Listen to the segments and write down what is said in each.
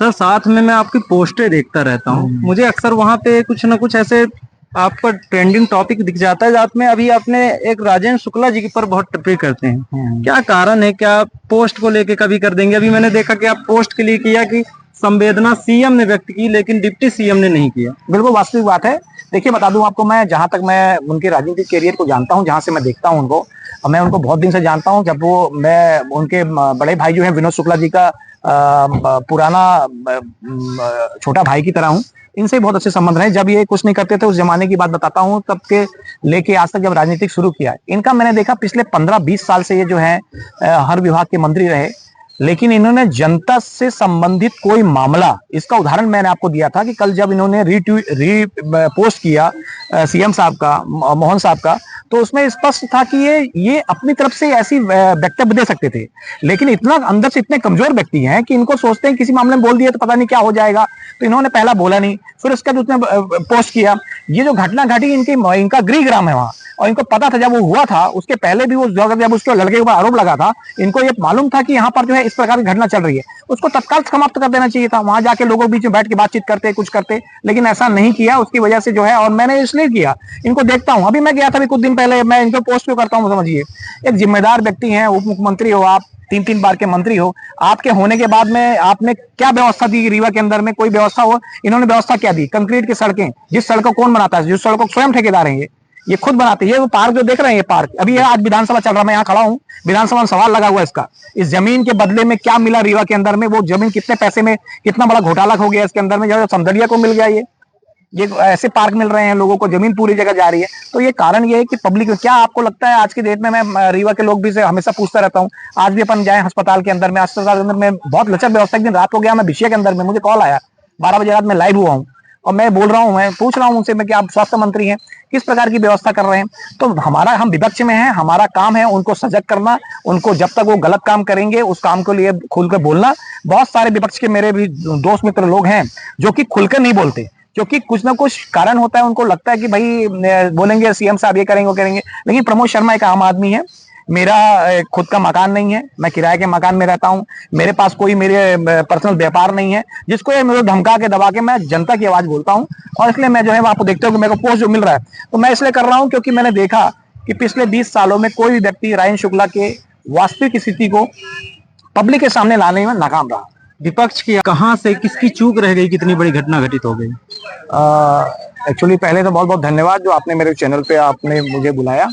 Sir साथ में मैं आपकी पोस्टें देखता रहता हूँ। मुझे अक्सर वहां पे कुछ ना कुछ ऐसे आपका ट्रेंडिंग टॉपिक दिख जाता है, साथ में अभी आपने एक राजेंद्र शुक्ला जी के पर बहुत टिप्पणी करते हैं। क्या कारण है? क्या पोस्ट को लेके कभी कर देंगे? अभी मैंने देखा कि आप पोस्ट के लिए किया कि संवेदना सीएम ने व्यक्त की, लेकिन डिप्टी सीएम ने नहीं किया। बिल्कुल वास्तविक बात है। देखिए बता दूं आपको, मैं जहां तक मैं उनके राजनीतिक करियर को जानता हूं, जहां से मैं देखता हूं उनको, और मैं उनको बहुत दिन से जानता हूं। जब वो मैं उनके बड़े भाई जो है विनोद शुक्ला जी का पुराना छोटा भाई की तरह हूं। इनसे बहुत अच्छे संबंध रहे। जब ये कुछ नहीं करते थे, उस जमाने की बात बताता हूं, तब के लेके आज तक जब राजनीतिक शुरू किया, इनका मैंने देखा पिछले 15-20 साल से ये जो है हर विभाग के मंत्री रहे, लेकिन इन्होंने जनता से संबंधित कोई मामला, इसका उदाहरण मैंने आपको दिया था कि कल जब इन्होंने पोस्ट किया सीएम साहब का, मोहन साहब का, तो उसमें स्पष्ट था कि ये अपनी तरफ से ऐसी वक्तव्य दे सकते थे, लेकिन इतना अंदर से इतने कमजोर व्यक्ति हैं कि इनको सोचते हैं किसी मामले में बोल दिया तो पता नहीं क्या हो जाएगा, तो इन्होंने पहला बोला नहीं, फिर उसके बाद उसने पोस्ट किया। ये जो घटना घटी, इनका गृह ग्राम है वहां, और इनको पता था जब वो हुआ था, उसके पहले भी वो जब उसके लड़के के ऊपर आरोप लगा था, इनको ये मालूम था कि यहाँ पर जो है इस प्रकार की घटना चल रही है, उसको तत्काल समाप्त कर देना चाहिए था। वहां जाके लोगों के बीच में बैठ के बातचीत करते, कुछ करते, लेकिन ऐसा नहीं किया। उसकी वजह से जो है, और मैंने इसलिए किया, इनको देखता हूं। अभी मैं गया था अभी कुछ दिन पहले, मैं इनको पोस्ट क्यों करता हूं समझिए। एक जिम्मेदार व्यक्ति है, उप मुख्यमंत्री हो आप, 3-3 बार के मंत्री हो, आपके होने के बाद में आपने क्या व्यवस्था दी रीवा के अंदर में? कोई व्यवस्था हो? इन्होंने व्यवस्था क्या दी? कंक्रीट की सड़कें, जिस सड़क को कौन बनाता है? जिस सड़क को स्वयं ठेकेदार हैं, ये खुद बनाते हैं। ये वो पार्क जो देख रहे हैं, ये पार्क अभी है, आज विधानसभा चल रहा है, मैं यहाँ खड़ा हूँ, विधानसभा में सवाल लगा हुआ है इसका। इस जमीन के बदले में क्या मिला रीवा के अंदर में? वो जमीन कितने पैसे में, कितना बड़ा घोटाला हो गया इसके अंदर में, जो समदड़िया को मिल गया। ये ऐसे पार्क मिल रहे हैं लोगों को, जमीन पूरी जगह जा रही है। तो ये कारण ये है कि पब्लिक, क्या आपको लगता है आज की डेट में, मैं रीवा के लोग भी से हमेशा पूछता रहता हूँ, आज भी अपन जाए अस्पताल के अंदर में, अस्पताल के अंदर में बहुत लचर व्यवस्था। एक दिन रात को गया मैं विषय के अंदर में, मुझे कॉल आया 12 बजे रात में, लाइव हुआ हूँ, और मैं बोल रहा हूँ, मैं पूछ रहा हूँ उनसे, मैं कि आप स्वास्थ्य मंत्री हैं, किस प्रकार की व्यवस्था कर रहे हैं? तो हम विपक्ष में हैं, हमारा काम है उनको सजग करना, उनको जब तक वो गलत काम करेंगे उस काम के लिए खुलकर बोलना। बहुत सारे विपक्ष के मेरे भी दोस्त मित्र लोग हैं जो कि खुलकर नहीं बोलते, क्योंकि कुछ ना कुछ कारण होता है। उनको लगता है कि भाई बोलेंगे सीएम साहब ये करेंगे वो करेंगे। लेकिन प्रमोद शर्मा एक आम आदमी है, मेरा खुद का मकान नहीं है, मैं किराए के मकान में रहता हूं, मेरे पास कोई मेरे पर्सनल व्यापार नहीं है, जिसको ये मुझे धमका के दबा के मैं जनता की आवाज बोलता हूं। और इसलिए मैं जो है, आपको देखते हो कि मेरे को पोस्ट जो मिल रहा है, तो मैं इसलिए कर रहा हूं क्योंकि मैंने देखा कि पिछले 20 सालों में कोई भी व्यक्ति राजेंद्र शुक्ला के वास्तविक स्थिति को पब्लिक के सामने लाने में नाकाम रहा। विपक्ष की कहां से किसकी चूक रह गई, कितनी बड़ी घटना घटित हो गई? एक्चुअली पहले तो बहुत बहुत धन्यवाद जो आपने मेरे चैनल पे आपने मुझे बुलाया,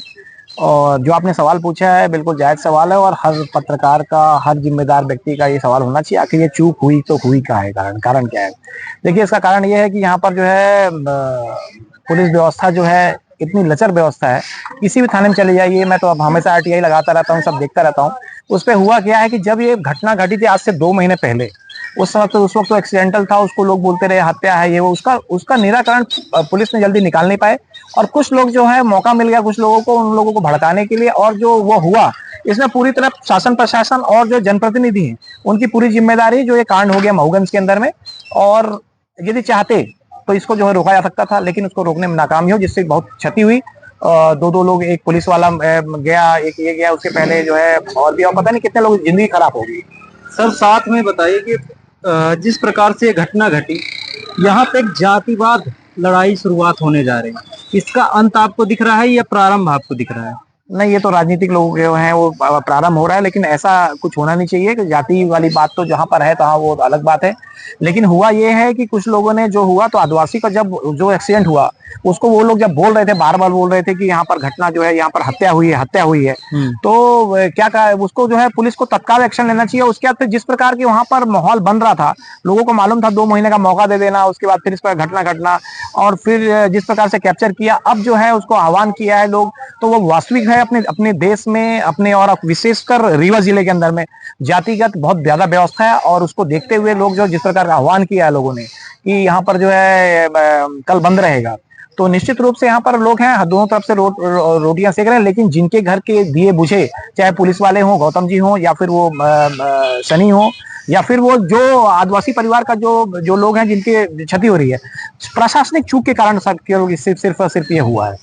और जो आपने सवाल पूछा है बिल्कुल जायज सवाल है, और हर पत्रकार का, हर जिम्मेदार व्यक्ति का ये सवाल होना चाहिए, आखिर ये चूक हुई तो हुई क्या है, कारण क्या है? देखिए, इसका कारण ये है कि यहाँ पर जो है पुलिस व्यवस्था जो है इतनी लचर व्यवस्था है। किसी भी थाने में चले जाइए, मैं तो अब हमेशा आरटीआई लगाता रहता हूँ, सब देखता रहता हूँ। उस पर हुआ क्या है कि जब ये घटना घटी थी आज से 2 महीने पहले, उस वक्त तो एक्सीडेंटल था, उसको लोग बोलते रहे हत्या है ये वो, उसका निराकरण पुलिस ने जल्दी निकाल नहीं पाए। और कुछ लोग जो है, मौका मिल गया कुछ लोगों को, उन लोगों को भड़काने के लिए, और जो वो हुआ, इसमें पूरी तरह शासन प्रशासन और जो जनप्रतिनिधि हैं उनकी पूरी जिम्मेदारी, जो ये कांड हो गया महूगंज के अंदर में। और यदि चाहते तो इसको जो है रोका जा सकता था, लेकिन उसको रोकने में नाकामी हो, जिससे बहुत क्षति हुई। 2-2 लोग, एक पुलिस वाला गया, एक ये गया, उसके पहले जो है और भी, और पता नहीं कितने लोग जिंदगी खराब हो गई। सर साथ में बताइए कि जिस प्रकार से घटना घटी, यहाँ पे एक जातिवाद लड़ाई शुरुआत होने जा रही है, इसका अंत आपको दिख रहा है या प्रारंभ आपको दिख रहा है? नहीं, ये तो राजनीतिक लोग जो हैं वो प्रारंभ हो रहा है, लेकिन ऐसा कुछ होना नहीं चाहिए कि जाति वाली बात तो जहां पर है तो वो अलग बात है। लेकिन हुआ ये है कि कुछ लोगों ने, जो हुआ तो आदिवासी का जब जो एक्सीडेंट हुआ, उसको वो लोग जब बोल रहे थे, बार बार बोल रहे थे कि यहाँ पर घटना जो है, यहाँ पर हत्या हुई है, तो क्या कहा, उसको जो है पुलिस को तत्काल एक्शन लेना चाहिए। उसके बाद फिर जिस प्रकार की वहां पर माहौल बन रहा था, लोगों को मालूम था 2 महीने का मौका दे देना, उसके बाद फिर इस पर घटना घटना, और फिर जिस प्रकार से कैप्चर किया, अब जो है उसको आह्वान किया है लोग, तो वो वास्तविक है अपने अपने देश में, अपने और विशेषकर रीवा जिले के अंदर में जातिगत बहुत ज्यादा व्यवस्था है। और उसको देखते हुए लोग जो जिस प्रकार का आह्वान किया है लोगों ने कि यहाँ पर जो है कल बंद रहेगा, तो निश्चित रूप से यहाँ पर लोग हैं, दोनों तरफ से रोटियां सेक रहे हैं। लेकिन जिनके घर के दिए बुझे, चाहे पुलिस वाले हों, गौतम जी हों, या फिर वो सनी हो, या फिर वो जो आदिवासी परिवार का जो लोग हैं जिनके क्षति हो रही है, प्रशासनिक चूक के कारण सिर्फ ये हुआ है।